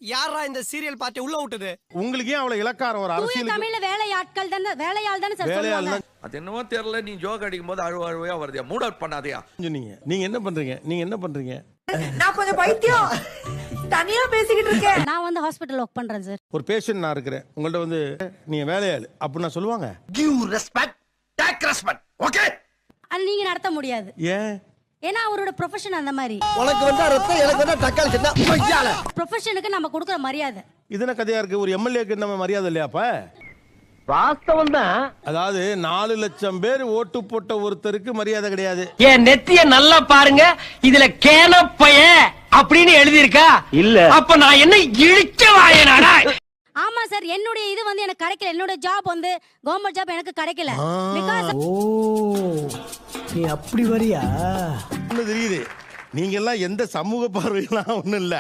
யாரா இந்த serial party உள்ள விட்டது? உங்களுக்கு ஏன் அவ்வளவு இலக்காரம் ஒரு தூய அரசியல் தமிழ்ல வேலையாட்கள் தானே, வேலையாள் தானே சார் வேலையாள் சொல்லுவாங்க. அது என்னவோ தெரியல, நீ ஜோக் அடிக்கும் போது அழுவையா வருதியா, மூட் அவுட் பண்ணாதயா. சொன்னீங்க. நீங்க என்ன பண்றீங்க? நீங்க என்ன பண்றீங்க? நான் கொஞ்சம் பைத்தியம் தனியா பேசிக்கிட்டு இருக்கேன். நான் வந்து ஹாஸ்பிடல் ஒர்க் பண்றேன் சார். ஒரு பேஷண்ட் நான் இருக்கிறேன், உங்கள்ட்ட வந்து நீங்க வேலையாள் அப்படின்னு சொல்லுவாங்க. Give respect, take respect. Okay? அது நீங்க நடத்த முடியாது. ஏன்? ஏன்னா அவரோட ப்ரொஃபஷன் அந்த மாதிரி. உனக்கு வந்தா ரத்தம், எனக்கு வந்தா தக்காளி சட்னா மச்சால. ப்ரொஃபஷனுக்கு நம்ம கொடுக்குற மரியாதை. இது என்ன கதையா இருக்கு? ஒரு எம்எல்ஏக்கு நம்ம மரியாதை இல்லையா அப்ப? வாஸ்தவம் தான். அதாவது 4 லட்சம் பேர் ஓட்டு போட்ட ஒருத்தருக்கு மரியாதை கிடையாது. என் நெத்திய நல்லா பாருங்க, இதுல கேனப்பைய அப்படின்னு எழுதி இருக்கா இல்ல? அப்ப நான் என்ன இழிச்ச வாயனாடா? ஆமா சார், என்னுடைய இது வந்து எனக்கு கிடைக்கல. என்னோட ஜாப் வந்து கவர்மெண்ட் ஜாப் எனக்கு கிடைக்கல. பிகாஸ் நீ அப்படி வரியா? தெரியுது. நீங்க எல்லாம் எந்த சமூக பார்வையெல்லாம் ஒண்ணும் இல்ல.